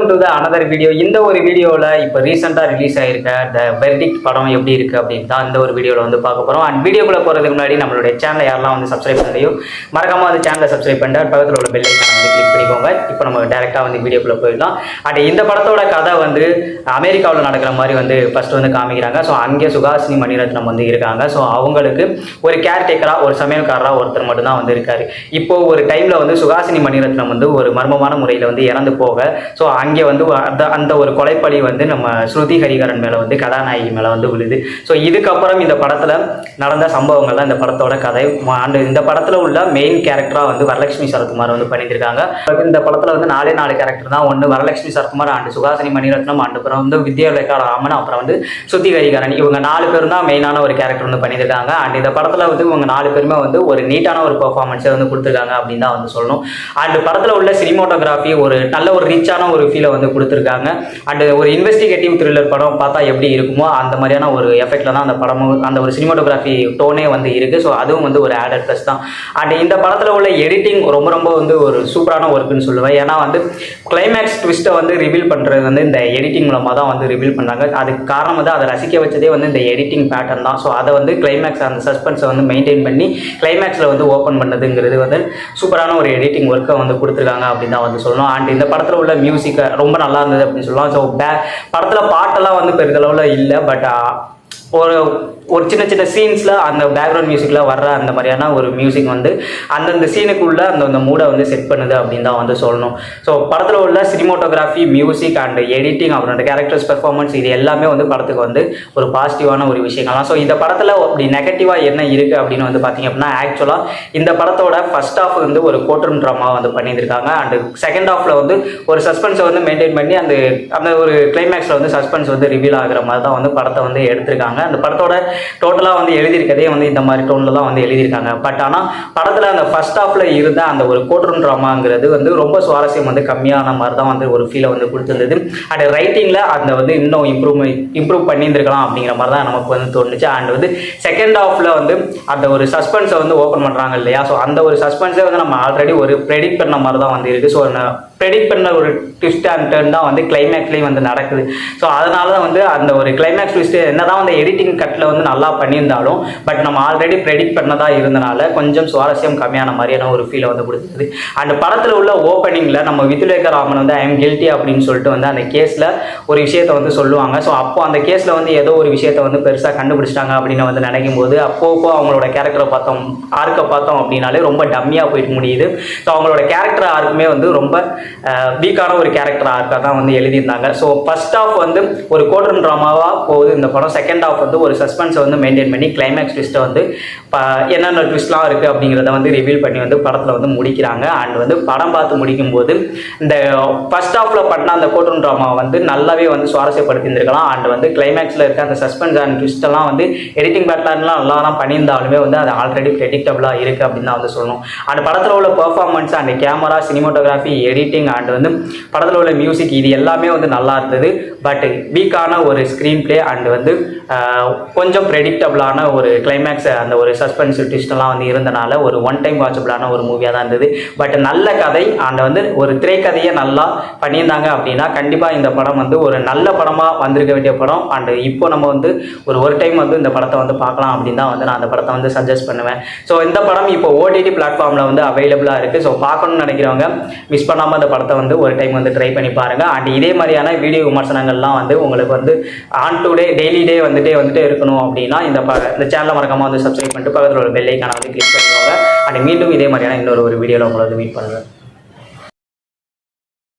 Welcome to the another video. இந்த ஒரு வீடியோவில் இப்போ ரீசெண்டாக ரிலீஸ் ஆகிருக்க த வெர்டிக்ட் படம் எப்படி இருக்குது அப்படின்னு தான் இந்த ஒரு வீடியோவில் வந்து பார்க்க போகிறோம். அண்ட் வீடியோக்குள்ளே போகிறதுக்கு முன்னாடி நம்மளுடைய சேனலை யாரெல்லாம் வந்து சப்ஸ்கிரைப் பண்ணலையோ மறக்காமல் அந்த சேனலை சப்ஸ்கிரைப் பண்ணிட்டு பக்கத்தில் உள்ள பெல் ஐக்கானை வந்து கிளிக் பண்ணிக்கோங்க. இப்போ நம்ம டேரெக்டாக வந்து வீடியோக்குள்ளே போயிடலாம். அண்ட் இந்த படத்தோட கதை வந்து அமெரிக்காவில் நடக்கிற மாதிரி வந்து ஃபர்ஸ்ட் வந்து காமிக்கிறாங்க. ஸோ அங்கே சுஹாசினி மணிரத்னம் வந்து இருக்காங்க. ஸோ அவங்களுக்கு ஒரு கேர்டேக்கராக ஒரு சமையல்காரராக ஒருத்தர் மட்டும்தான் வந்து இருக்காரு. இப்போ ஒரு டைமில் வந்து சுஹாசினி மணிரத்னம் வந்து ஒரு மர்மமான முறையில் வந்து இறந்து போக ஸோ அங்கே வந்து அந்த ஒரு கொலைப்பழி வந்து நம்ம ஸ்ருதி ஹரிகரன் மேலே வந்து கதாநாயகி மேலே வந்து விழுது. ஸோ இதுக்கப்புறம் இந்த படத்தில் நடந்த சம்பவங்கள் தான் இந்த படத்தோட கதை. அண்ட் இந்த படத்தில் உள்ள மெயின் கேரக்டராக வந்து வரலட்சுமி சரத்குமார் வந்து பண்ணியிருக்காங்க. இந்த படத்தில் வந்து 4 கேரக்டர் தான். ஒன்று வரலட்சுமி சரத்குமார், அண்ட் சுஹாசினி மணிரத்னம், அண்ட் அப்புறம் வந்து வித்யாலயா ராமன், அப்புறம் வந்து ஸ்ருதி ஹரிகரன். இவங்க 4 பேரும் தான் மெயினான ஒரு கேரக்டர் வந்து பண்ணியிருக்காங்க. அண்ட் இந்த படத்தில் வந்து இவங்க 4 பேருமே வந்து ஒரு நீட்டான ஒரு பெர்ஃபார்மன்ஸை வந்து கொடுத்துருக்காங்க அப்படின்னு தான் வந்து சொல்லணும். அண்ட் படத்தில் உள்ள சினிமோட்டோகிராஃபி ஒரு நல்ல ஒரு ரிச்சான ஒரு ஃபீலை வந்து கொடுத்துருக்காங்க. அண்ட் ஒரு இன்வெஸ்டிகேட்டிவ் த்ரில்லர் படம் பார்த்தா எப்படி இருக்குமோ அந்த மாதிரியான ஒரு எஃபெக்டில் தான் அந்த படமும் அந்த ஒரு சினிமாட்டோகிராஃபி டோனே வந்து இருக்குது. ஸோ அதுவும் வந்து ஒரு ஆடட் ப்ளஸ் தான். அண்ட் இந்த படத்தில் உள்ள எடிட்டிங் ரொம்ப ரொம்ப வந்து ஒரு சூப்பரான ஒர்க்குன்னு சொல்லுவேன். ஏன்னா வந்து கிளைமேக்ஸ் ட்விஸ்ட்டை வந்து ரிவீல் பண்ணுறது வந்து இந்த எடிட்டிங் மூலமாக தான் வந்து ரிவீல் பண்ணாங்க. அதுக்கு காரணம் வந்து அதை ரசிக்க வச்சதே வந்து இந்த எடிட்டிங் பேட்டர்ன் தான். ஸோ அதை வந்து கிளைமேக்ஸ் அந்த சஸ்பென்ஸை வந்து மெயின்டைன் பண்ணி கிளைமேக்ஸில் வந்து ஓப்பன் பண்ணதுங்கிறது வந்து சூப்பரான ஒரு எடிட்டிங் ஒர்க்கை வந்து கொடுத்துருக்காங்க அப்படின்னு தான் வந்து சொல்லணும். அண்ட் இந்த படத்தில் உள்ள மியூசிக்கை ரொம்ப நல்லா இருந்தது அப்படின்னு சொல்லலாம். ஸோ படத்தில் பாட்டெல்லாம் வந்து பெரிதளவில் இல்லை, பட் ஒரு சின்ன சின்ன சீன்ஸில் அந்த பேக்ரவுண்ட் மியூசிக்கில் வர்ற அந்த மாதிரியான ஒரு மியூசிக் வந்து அந்தந்த சீனுக்குள்ளே அந்த மூடை வந்து செட் பண்ணுது அப்படின்னு தான் வந்து சொல்லணும். ஸோ படத்தில் உள்ள சினிமோட்டோகிராஃபி, மியூசிக் அண்ட் எடிட்டிங், அப்புறம் அந்த கேரக்டர்ஸ் பெர்ஃபார்மன்ஸ், இது எல்லாமே வந்து படத்துக்கு வந்து ஒரு பாசிட்டிவான ஒரு விஷயங்கள் தான். ஸோ இந்த படத்தில் அப்படி நெகட்டிவாக என்ன இருக்குது அப்படின்னு வந்து பார்த்தீங்க அப்படின்னா, ஆக்சுவலாக இந்த படத்தோட ஃபர்ஸ்ட் ஹாஃப் வந்து ஒரு கோர்ட்ரூம் ட்ராமா வந்து பண்ணியிருக்காங்க. அண்ட் செகண்ட் ஹாஃபில் வந்து ஒரு சஸ்பென்ஸை வந்து மெயின்டைன் பண்ணி அந்த ஒரு கிளைமேக்ஸில் வந்து சஸ்பென்ஸ் வந்து ரிவீல் ஆகிற மாதிரி தான் வந்து படத்தை வந்து எடுத்திருக்காங்க. அந்த படத்தோட டோட்டலாக வந்து எழுதியிருக்கதே வந்து இந்த மாதிரி டோனில் தான் வந்து எழுதியிருக்காங்க. பட் ஆனால் படத்தில் அந்த ஃபர்ஸ்ட் ஹாஃபில் இருந்த அந்த ஒரு கோர்ட்ரூம் ட்ராமாங்கிறது வந்து ரொம்ப சுவாரஸ்யம் வந்து கம்மியான மாதிரி தான் வந்து ஒரு ஃபீலை வந்து கொடுத்துருந்தது. அண்ட் ரைட்டிங்கில் அந்த வந்து இன்னும் இம்ப்ரூவ் பண்ணியிருந்துருக்கலாம் அப்படிங்கிற மாதிரி தான் நமக்கு வந்து தோணுச்சு. அண்ட் வந்து செகண்ட் ஹாஃபில் வந்து அந்த ஒரு சஸ்பென்ஸை வந்து ஓப்பன் பண்ணுறாங்க இல்லையா, ஸோ அந்த ஒரு சஸ்பென்ஸை வந்து நம்ம ஆல்ரெடி ஒரு ப்ரெடிக்ட் பண்ண மாதிரி தான் வந்து இருக்குது. ஸோ ப்ரெடிக்ட் பண்ண ஒரு ட்விஸ்ட் அண்ட் டர்ன் தான் வந்து கிளைமேக்ஸ்லேயும் வந்து நடக்குது. ஸோ அதனால தான் வந்து அந்த ஒரு கிளைமேக்ஸ் ட்விஸ்ட்டு என்ன தான் வந்து எடிட்டிங் கட்டில் வந்து நல்லா பண்ணியிருந்தாலும் பட் நம்ம ஆல்ரெடி ப்ரெடிக்ட் பண்ணதாக இருந்தனால கொஞ்சம் சுவாரஸ்யம் கம்மியான மாதிரியான ஒரு ஃபீலை வந்து கொடுத்துருது. அந்த படத்தில் உள்ள ஓப்பனிங்கில் நம்ம வித்யாலயா ராமன் வந்து ஐ எம் கில்ட்டி அப்படின்னு சொல்லிட்டு வந்து அந்த கேஸில் ஒரு விஷயத்தை வந்து சொல்லுவாங்க. ஸோ அப்போ அந்த கேஸில் வந்து ஏதோ ஒரு விஷயத்தை வந்து பெருசாக கண்டுபிடிச்சிட்டாங்க அப்படின்னு வந்து நினைக்கும் போது அப்போப்போ அவங்களோட கேரக்டரை பார்த்தோம் அப்படின்னாலே ரொம்ப டம்மியாக போயிட்டு முடியுது. ஸோ அவங்களோட கேரக்டர் ஆருக்குமே வந்து ரொம்ப வீக்கான ஒரு கேரக்டர் ஆர்க்காக தான் வந்து எழுதியிருந்தாங்க. ஸோ ஃபர்ஸ்ட் ஹாஃப் வந்து ஒரு கோர்ட்ரூம் ட்ராமாவாக போகுது இந்த படம். செகண்ட் ஹாஃப் வந்து ஒரு சஸ்பென்ஸை வந்து மெயின்டைன் பண்ணி கிளைமேக்ஸ் ட்விஸ்ட்டை வந்து என்னென்ன ட்விஸ்ட்லாம் இருக்குது அப்படிங்கிறத வந்து ரிவீல் பண்ணி வந்து படத்தில் வந்து முடிக்கிறாங்க. அண்ட் வந்து படம் பார்த்து முடிக்கும்போது இந்த ஃபர்ஸ்ட் ஹாஃபில் பண்ண அந்த கோர்ட்ரூம் ட்ராமாவை வந்து நல்லாவே வந்து சுவாரஸ்யப்படுத்தியிருந்திருக்கலாம். அண்ட் வந்து கிளைமேக்ஸில் இருக்க அந்த சஸ்பென்ஸ் அண்ட் ட்விஸ்ட்டெல்லாம் வந்து எடிட்டிங் பேட்டர்ன்லாம் நல்லா பண்ணியிருந்தாலுமே வந்து அது ஆல்ரெடி ப்ரெடிக்டபிளாக இருக்குது அப்படின்னு தான் வந்து சொல்லணும். அந்த படத்தில் உள்ள performance and camera, cinematography, editing and வந்து படத்தில் உள்ள மியூசிக், இது எல்லாமே வந்து நல்லா இருந்தது. பட் வீக்கான ஒரு ஸ்க்ரீன் பிளே அண்ட் வந்து கொஞ்சம் ப்ரெடிக்டபிளான ஒரு கிளைமேக்ஸ், அந்த ஒரு சஸ்பென்ஸ் ட்விஸ்டெல்லாம் வந்து இருந்தனால ஒரு ஒன் டைம் வாட்சபிளான ஒரு மூவியாக தான் இருந்தது. பட் நல்ல கதை அண்ட் வந்து ஒரு திரைக்கதையை நல்லா பண்ணியிருந்தாங்க அப்படின்னா கண்டிப்பாக இந்த படம் வந்து ஒரு நல்ல படமாக வந்திருக்க வேண்டிய படம். அண்ட் இப்போ நம்ம வந்து ஒரு டைம் வந்து இந்த படத்தை வந்து பார்க்கலாம் அப்படின்னு தான் வந்து நான் அந்த படத்தை வந்து சஜஸ்ட் பண்ணுவேன். ஸோ இந்த படம் இப்போ ஓடிடி பிளாட்ஃபார்மில் வந்து அவைலபிளாக இருக்குது. ஸோ பார்க்கணும்னு நினைக்கிறவங்க மிஸ் பண்ணாமல் அந்த படத்தை வந்து ஒரு டைம் வந்து ட்ரை பண்ணி பாருங்கள். அண்ட் இதே மாதிரியான வீடியோ விமர்சனங்கள்லாம் வந்து உங்களுக்கு வந்து on to day daily day வந்துட்டே இருக்கணும் அப்படின்னா இந்த சேனலை மறக்காமல் வந்து சப்ஸ்கிரைப் பண்ணிட்டு பக்கத்தில் ஒரு பெல் ஐக்கானை வந்து கிளிக் பண்ணிக்கோங்க. அண்ட் மீண்டும் இதே மாதிரியான இன்னொரு வீடியோவில் உங்களை வந்து மீட் பண்ணுவேன்.